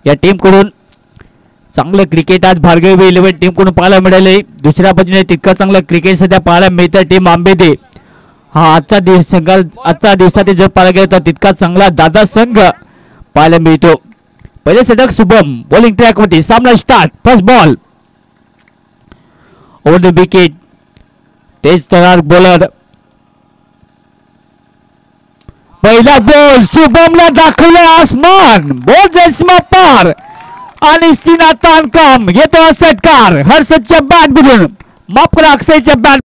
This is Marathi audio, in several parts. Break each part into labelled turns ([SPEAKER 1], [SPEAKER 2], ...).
[SPEAKER 1] या टीम कडून चांगलं क्रिकेट आज भार्गवी 11 टीम कडून पाहायला मिळाले. दुसऱ्या बाजूने तितकं चांगलं क्रिकेट सध्या पाहायला मिळतं टीम आंबेदे. हा आजचा दिवसातील जर पाहायला गेलं तर तितका चांगला दादा संघ पाहायला मिळतो. पहिले षटक शुभम बॉलिंग ट्रॅक वरती. सामना start. First ball over the wicket. तेज तरार बॉलर. पहिला बॉल शुभमला दाखवलं आसमान. बॉल जाईल सीमा पार आणि सीना ताण काम. येतो षटकार हर्षदच्या बॅट मधून. माफ करा अक्षयच्या बॅट.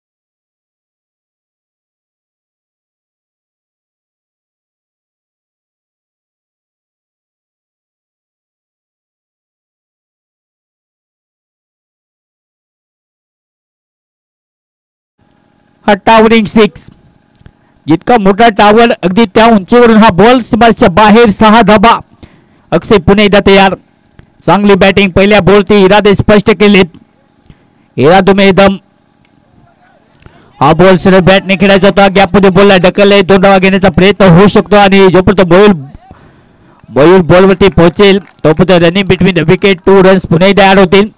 [SPEAKER 1] हा टावरिंग 6. जितका मोठा टावर अगदी त्या उंचीवरून हा बॉल सीमाच्या बाहेर 6 धाबा. अक्षय पुन्हा एकदा तयार. चांगली बॅटिंग. पहिल्या बॉलचे इरादे स्पष्ट केलेत. इरादो में दम. हा बॉल सरळ बॅटने खेळायचा होता. गॅपमध्ये बॉलला ढकलले. 2 धावा घेण्याचा प्रयत्न होऊ शकतो आणि जोपर्यंत बॉल बॉलवरती पोहोचेल तोपर्यंत running between the wicket 2 runs पुन्हा एकदा ऍड होतील.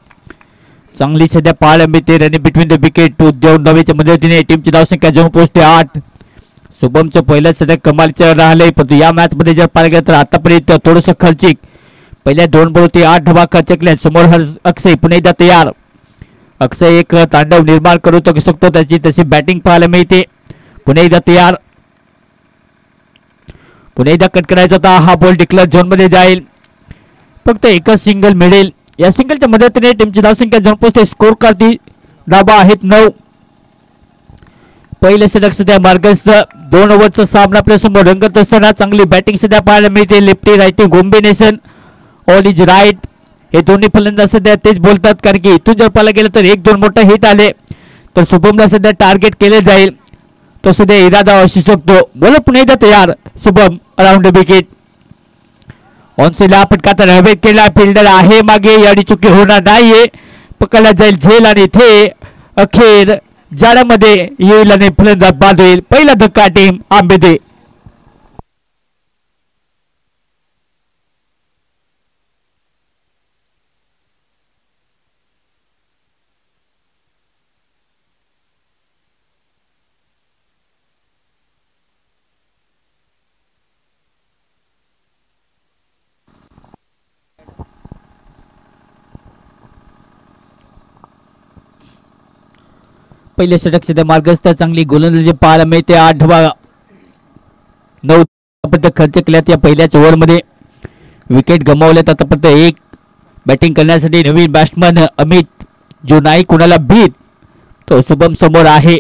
[SPEAKER 1] चांगली सध्या पाहायला मिळते रनिंग बिटवीन द विकेट 2. 2 धावेच्या मदतीने टीमची धावसंख्या जाऊन पोहोचते 8. शुभमचं पहिलं षटक कमालीचं राहिलंय. परंतु या मॅच मध्ये जर पाहिलं गेलं तर आतापर्यंत थोडंसं खर्चिक. पहिल्या 2 बॉलवरती 8 धावा खर्च केल्या. समोर अक्षय पुन्हा एकदा तयार. अक्षय एक तांडव निर्माण करू शकतो. त्याची तशी बॅटिंग पाहायला मिळते. पुन्हा एकदा तयार. पुन्हा एकदा कट करायचा होता. हा बॉल डिक्लेअर झोन मध्ये जाईल. फक्त एकच सिंगल मिळेल. या सिंगलच्या मदतीने टीमची धावसंख्या जाऊन पोहोचते. स्कोर करती धावा आहेत 9. पहिले षटक सध्या मार्गस्थ. 2 ओव्हरचा सामना आपल्या समोर रंगत असताना चांगली बॅटिंग सध्या पाहायला मिळते. Lefty righty combination. All is right. हे दोन्ही फलंदाज सध्या तेच बोलतात कारण की इथून जर पाहायला गेलं तर 1-2 मोठा हिट आले तर शुभमला सध्या टार्गेट केले जाईल. तो सध्या इरादा असू शकतो. बोल पुन्हा एकदा तयार. Shubham around the wicket. ऑनसेला फटकाचा हवेत केला. फिल्डर आहे मागे. याडी चुकी होणार नाहीये. पकडला जाईल झेल आणि इथे अखेर जाळ्यामध्ये येईल आणि फलंदाज बाद होईल. पहिला धक्का टीम आंबेदे. पहिले षटक सध्या मार्गस्थ. चांगली गोलंदाजी पाहायला मिळते. 8 धावा 9 खर्च केल्यात या पहिल्याच ओव्हरमध्ये. विकेट गमावल्यात आतापर्यंत. एक बॅटिंग करण्यासाठी नवीन बॅट्समन अमित जो नाही कुणाला भीत तो शुभम समोर आहे.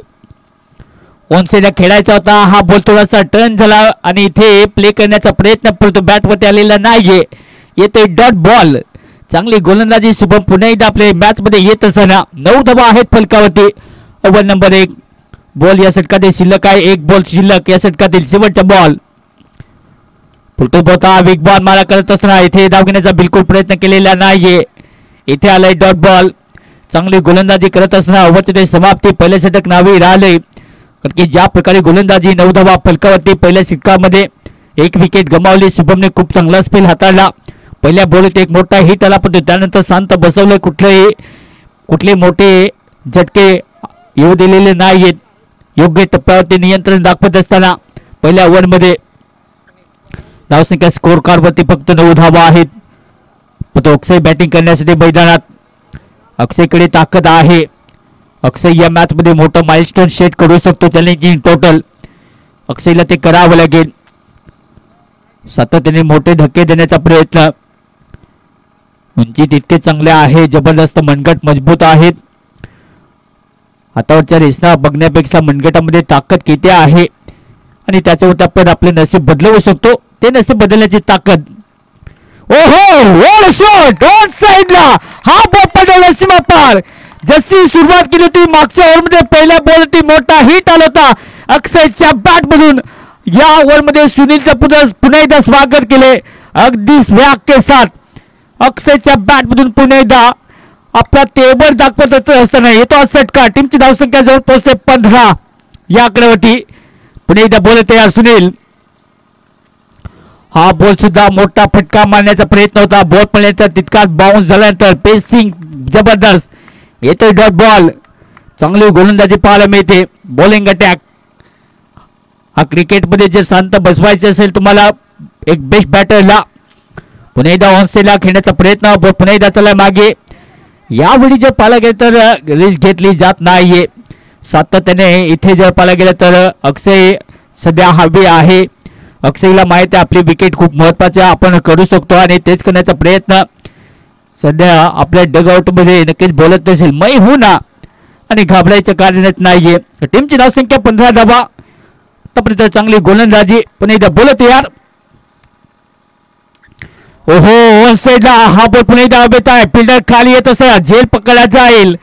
[SPEAKER 1] ऑनसेला खेळायचा होता. हा बॉल थोडासा टर्न झाला आणि इथे प्ले करण्याचा प्रयत्न परंतु बॅटवरती आलेला नाहीये. येते डॉट बॉल. चांगली गोलंदाजी शुभम पुन्हा एकदा आपल्या मॅच मध्ये येत असताना. 9 धावा आहेत फलकावरती. Over number 1. बॉल या षटकातील शिल्लक आहे. 1 बॉल शिल्लक या षटकातील शेवटचा बॉल. पुलटोबोता बिग बॉल मारा करत असताना इथे धाव घेण्याचा बिलकुल प्रयत्न केलेला नाहीये. इथे आलाय डॉट बॉल. चांगली गोलंदाजी करत असताना ओव्हरची समाप्ती. पहिले षटक नावे राहिले कारण की ज्या प्रकारे गोलंदाजी 9 धावा फलकावरती. पहिल्या षटकामध्ये 1 विकेट गमावली. शुभमने खूप चांगला स्पेल हाताळला. पहिल्या बॉलत एक मोठा हिट आला पण त्यानंतर शांत बसवलं. कुठले मोठे झटके येऊ दिलेले नाहीत. योग्य टप्प्यावरती नियंत्रण दाखवत असताना पहिल्या ओव्हरमध्ये धावसंख्या स्कोर कार्डवरती फक्त 9 धावा आहेत. तो अक्षय बॅटिंग करण्यासाठी मैदानात. अक्षयकडे ताकद आहे. अक्षय या मॅच मध्ये मोठं माइलस्टोन सेट करू शकतो. चॅलेंजिंग टोटल अक्षयला ते करावं लागेल. सातत्याने मोठे धक्के देण्याचा प्रयत्न. उंची तितके चांगले आहे. जबरदस्त मनगट मजबूत आहेत. हातावरच्या रेषा बघण्यापेक्षा मनगटामध्ये ताकद किती आहे आणि त्याच्यावर आपण आपले नशीब बदलवू शकतो. ते नशीब बदलण्याची ताकद. ओहो वर शॉट ऑन साइडला. हा बॉल पडला सीमा पार. जशी सुरुवात केली होती मागच्या ओव्हरमध्ये पहिल्या बॉलवरती मोठा हिट आला होता अक्षयच्या बॅट मधून. या ओव्हरमध्ये सुनीलचं पुन्हा एकदा स्वागत केले अगदी स्वॅग के साथ. अक्षयच्या बॅट मधून पुन्हा एकदा आपला तेवर दाखवत असताना येतो षटकार. टीमची धावसंख्या जवळ पोहोचते 15 या आकड्यावरती. पुन्हा एकदा बॉल तयार सुनील. हा बॉल सुद्धा मोठा फटका मारण्याचा प्रयत्न होता. बॉल पडल्यानंतर तितकाच बाउन्स झाल्यानंतर पेसिंग जबरदस्त येतो. Dot ball. चांगली गोलंदाजी पाहायला मिळते. Bowling attack. हा क्रिकेटमध्ये जे शांत बसवायचे असेल तुम्हाला एक बेस्ट बॅटरला पुन्हा एकदा ऑनसेला खेळण्याचा प्रयत्न. पुन्हा एकदा चला मागे. यावेळी जर पाहायला गेलं तर रिस्क घेतली जात नाहीये सातत्याने. इथे जर पाहायला गेलं तर अक्षय सध्या हवी आहे. अक्षयला माहिती आहे आपली विकेट खूप महत्वाची आपण करू शकतो आणि तेच करण्याचा प्रयत्न सध्या आपल्या डगआउटमध्ये नक्कीच बोलत नसेल मै हो ना आणि घाबरायचं कारणच नाहीये. टीमची धावसंख्या 15 धावा. आतापर्यंत चांगली गोलंदाजी. पण एकदा बोलत यार. ओहो ऑन साइडला हा बॉल पुन्हा एकदा हवेत आहे. फिल्डर खाली येत असताना झेल पकडला जाईल.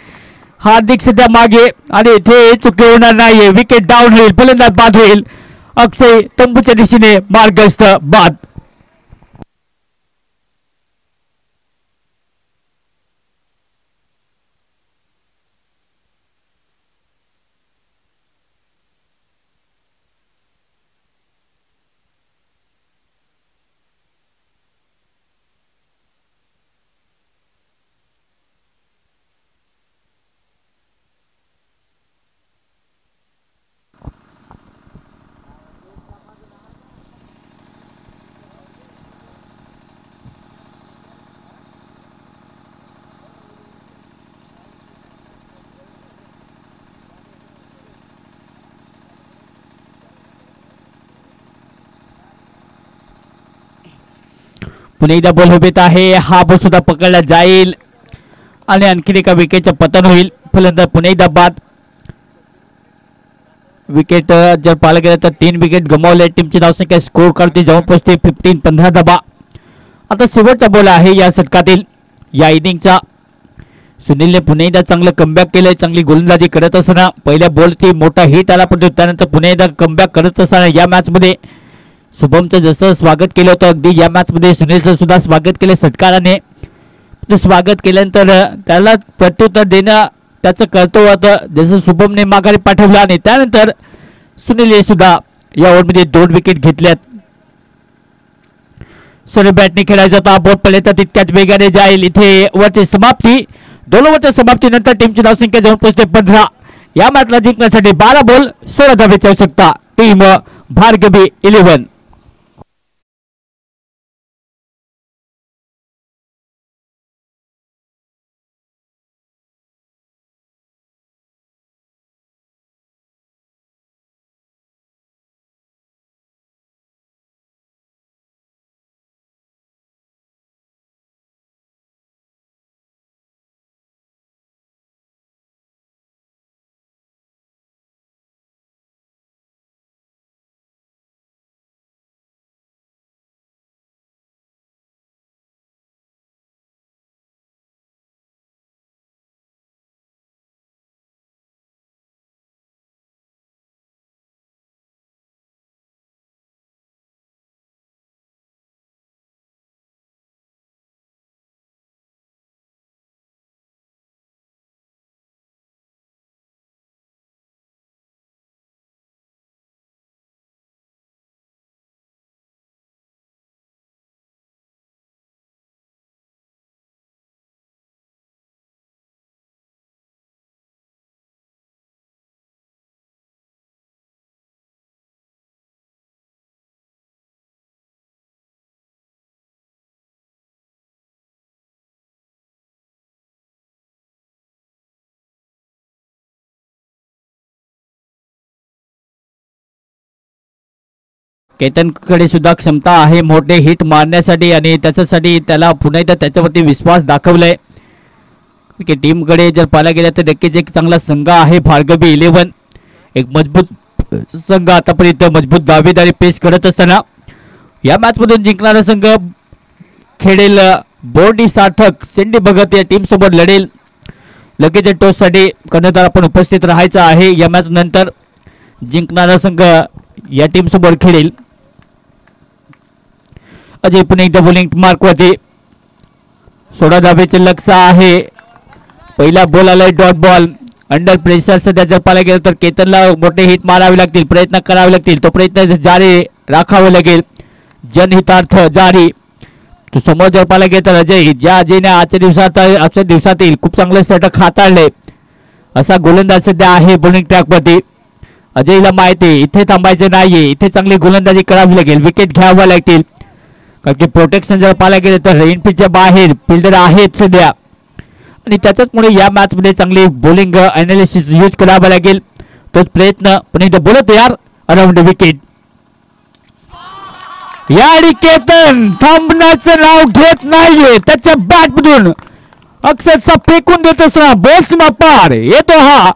[SPEAKER 1] हार्दिक सध्या मागे आणि इथे चुकी होणार नाहीये. विकेट डाऊन होईल. फलंदाज बाद होईल. अक्षय तंबूच्या दिशेने मार्गस्थ बाद. पुन्हा एकदा बॉल हवेत आहे. हा बॉल सुद्धा पकडला जाईल आणि आणखी एका विकेटचं पतन होईल. फलंदाज पुन्हा एकदा बाद. विकेट जर पाहायला गेलं तर 3 विकेट गमावले. टीमची धावसंख्या स्कोर करते जाऊन पोहोचते 15 धावा. आता शेवटचा बॉल आहे या षटकातील या इनिंगचा. सुनीलने पुन्हा एकदा चांगलं कमबॅक केलंय. चांगली गोलंदाजी करत असताना पहिल्या बॉलची मोठा हिट आला पण त्यानंतर पुन्हा एकदा कमबॅक करत असताना या मॅचमध्ये शुभमचं जसं स्वागत केलं होतं अगदी या मॅचमध्ये सुनीलचं सुद्धा स्वागत केलं षटकाराने. स्वागत केल्यानंतर त्याला प्रत्युत्तर देणं त्याचं कर्तव्य होतं. जसं शुभमने माघारी पाठवलं आणि त्यानंतर सुनीलने सुद्धा या ओव्हरमध्ये 2 विकेट घेतल्यात. सर्व बॅटने खेळायचा होता. बॉल पडले तर तितक्याच वेगाने जाईल. इथे ओव्हरची समाप्ती. 2 ओव्हरच्या समाप्तीनंतर टीमची धावसंख्या जाऊन पोहोचते 15. या मॅचला जिंकण्यासाठी 12 बॉल 16 धावेची आवश्यकता. टीम भार्गवी 11. केतनकडे सुद्धा क्षमता आहे मोठे हिट मारण्यासाठी आणि त्याच्यासाठी त्याला पुन्हा एकदा त्याच्यावरती विश्वास दाखवलाय. टीमकडे जर पाहायला गेलं तर नक्कीच एक चांगला संघ आहे भार्गवी 11. एक मजबूत संघ आतापर्यंत मजबूत दावेदारी पेश करत असताना या मॅचमधून जिंकणारा संघ खेळेल बोर्डी सार्थक सेंडी भगत या टीम सोबत लढेल. लगेच टॉससाठी कर्णधार आपण उपस्थित राहायचं आहे. या मॅच नंतर जिंकणारा संघ या टीम सोबत खेळेल. अजय पुन्हा एकदा बॉलिंग मार्कवरती 16 धावेचे लक्ष्य आहे. पहिला बॉल आलाय डॉट बॉल. अंडर प्रेशर सध्या जर पाहायला गेलं तर केतनला मोठे हिट मारावे लागतील प्रयत्न करावे लागतील. तो प्रयत्न जारी राखावा लागेल. जनहितार्थ जारी. तो समोर जर पाहायला गेलं तर अजय, ज्या अजयने आजच्या दिवसातील खूप चांगले षटक हाताळले असा गोलंदाज सध्या आहे बॉलिंग ट्रॅकवरती. अजयला माहिती इथे थांबायचं नाहीये, इथे चांगली गोलंदाजी करावी लागेल, विकेट घ्याव्या लागतील. कारण की प्रोटेक्शन जर पाहायला गेलं तर रेन पिचच्या बाहेर फिल्डर आहेत सध्या आणि त्याच्याचमुळे या मॅच मध्ये चांगली बॉलिंग अनालिसिस यूज करावा लागेल. तोच प्रयत्न पण इथे बोलत यार अराउंड विकेट. याडी केतन थांबण्याचं नाव घेत नाहीये, त्याच्या बॅट मधून अक्षरशः फेकून देत असताना बॉल सीमा पार येतो हा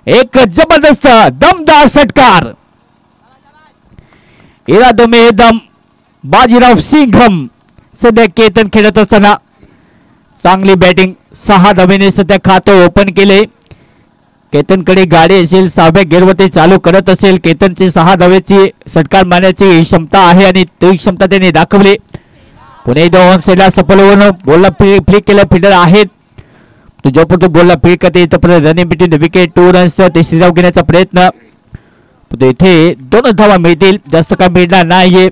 [SPEAKER 1] एक जबरदस्त दमदार षटकार. इरादो में दम बाजीराव सिंघम सध्या केतन खेळत असताना चांगली बॅटिंग. 6 धावेने सध्या खातं ओपन केले. केतनकडे गाडी असेल, 6व्या गेअरवरती चालू करत असेल. केतनची 6 धावेची षटकार मारण्याची क्षमता आहे आणि ती क्षमता त्याने दाखवली. पुणे दोन सेला सफल होऊन बॉलला फ्लिक केलं, फिल्डर आहेत. तो जोपर्यंत बॉलला फ्लिक करते तोपर्यंत running between the wicket 2 runs तिसरी धाव घेण्याचा प्रयत्न. इथे 2 धावा मिळतील, जास्त काय मिळणार नाहीये.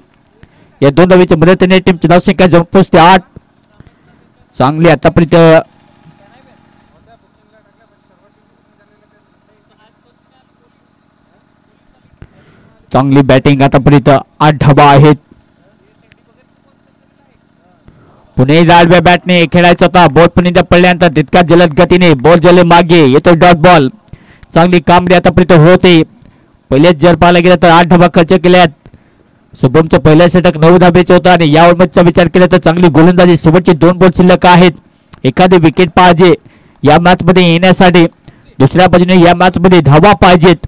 [SPEAKER 1] या 2 धावेच्या मदतीने टीमची धावसंख्या जवळ पोहोचते 8. चांगली आतापर्यंत चांगली बॅटिंग. आतापर्यंत 8 धावा आहेत. पुणे डाव्या बॅटने खेळायचा होता. बॉल पुणे पडल्यानंतर तितका जलद गतीने बॉल जले मागे येतो डॉट बॉल. चांगली कामगिरी आतापर्यंत होते. पहिलेच जर पाहायला गेलं तर 8 धावा खर्च केल्यात. शुभमचं पहिलं षटक 9 धावेचं होतं आणि या ओव्हरचा विचार केला तर चांगली गोलंदाजी. शेवटचे 2 बॉल शिल्लक आहेत. एखादी विकेट पाहिजे या मॅच मध्ये येण्यासाठी. दुसऱ्या बाजूने या मॅच मध्ये धावा पाहिजेत.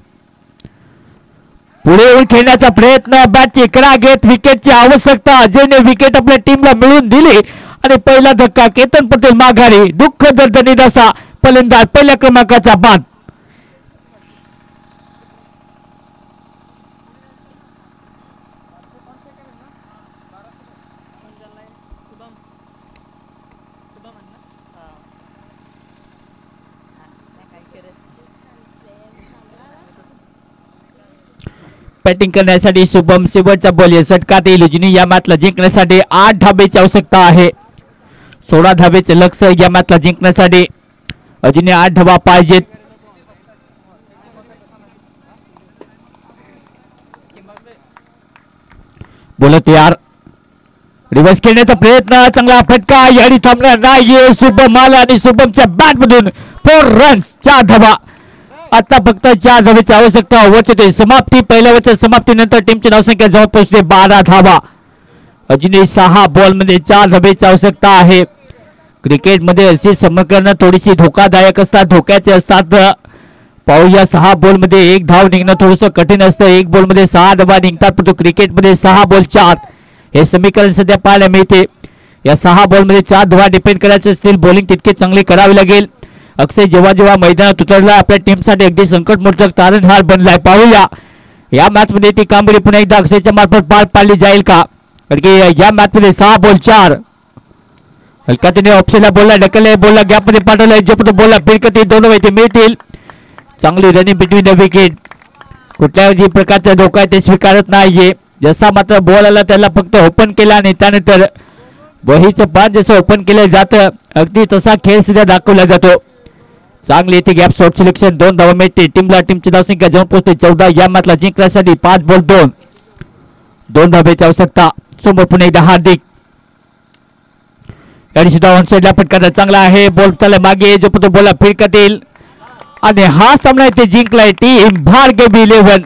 [SPEAKER 1] पुढे येऊन खेळण्याचा प्रयत्न, बॅटची करा घेत विकेटची आवश्यकता. अजयने विकेट आपल्या टीमला मिळवून दिली आणि पहिला धक्का केतन पटेल माघारी. दुःख दर्दनीत असा फलंदाज पहिल्या क्रमांकाचा बाद. बॅटिंग करण्यासाठी शुभम शेवटचा बॉल या षटकात येईल. जुनी या मॅचला जिंकण्यासाठी 8 धावेची आवश्यकता आहे. 16 धावेचे लक्ष्य या मॅचला जिंकण्यासाठी. अजून 8 धावा पाहिजेत. बोलत यार रिव्हर्स खेळण्याचा प्रयत्न, चांगला फटका याडी थांबणार नाहीये. शुभम आला आणि शुभमच्या बॅट मधून 4 रन्स 4 धावा. आता फक्त 4 धावेची आवश्यकता. ओव्हरची समाप्ती. पहिल्या ओव्हरच्या समाप्तीनंतर टीमची धावसंख्या जवळ पोहोचते 12 धावा. अजूनही 6 बॉल मध्ये 4 धावेची आवश्यकता आहे. क्रिकेटमध्ये अशी समीकरणं थोडीशी धोकादायक असतात, धोक्याचे असतात. पाहूया 6 बॉल मध्ये 1 धाव निघणं थोडंसं कठीण असतं. 1 बॉल मध्ये 6 धावा निघतात, परंतु क्रिकेटमध्ये 6 बॉल 4 हे समीकरण सध्या पाहायला मिळते. या 6 बॉल मध्ये 4 धावा डिपेंड करायचे असतील, बॉलिंग तितके चांगले करावे लागेल. अक्षय जेव्हा जेव्हा मैदानात उतरला आपल्या टीमसाठी अगदी संकटमोचक तारणहार बनलाय. पाहूया या मॅच मध्ये ती कामगिरी पुन्हा एकदा अक्षयच्या मार्फत पार पाडली जाईल का? कारण की या मॅच मध्ये 6 बॉल 4 हलकातीने ऑप्शनला बॉलला ढकलले, बॉलला गॅप मध्ये पाठवलंय. जे बॉलला फिरकती 2 वेळी मिळतील. चांगली रनिंग बिटवीन द विकेट. कुठल्याही प्रकारचा धोका ते स्वीकारत नाहीये. जसा मात्र बॉल आला त्याला फक्त ओपन केला आणि त्यानंतर वहीचं पान जसं ओपन केलं जातं अगदी तसा खेळ सुद्धा दाखवला जातो. चांगली इथे गॅप शॉट सिलेक्शन. 2 धावा मिळते टीमला. टीमची धावसंख्या जवळ पोहोचते 14. या मॅचला जिंकण्यासाठी 5 बॉल 2 धावेची आवश्यकता. समोर पुन्हा एकदा हार्दिक आणि सुद्धा ऑन साइडला फटका चांगला आहे. बॉल चालला मागे, जो पुढे बॉलला फिरकतील आणि हा सामना इथे जिंकलाय टीम भार्गव 11.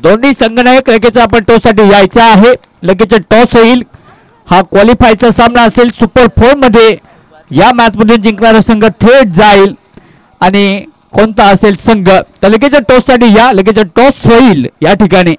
[SPEAKER 1] दोन्ही संघनायक लगेच आपण टॉस साठी यायचा आहे. लगेच टॉस होईल. हा क्वालिफायचा सामना असेल. सुपर 4 मध्ये या मॅच मधून जिंकणारा संघ थेट जाईल आणि कोणता असेल संघ तर लगेच टॉस साठी या. लगेच टॉस होईल या ठिकाणी.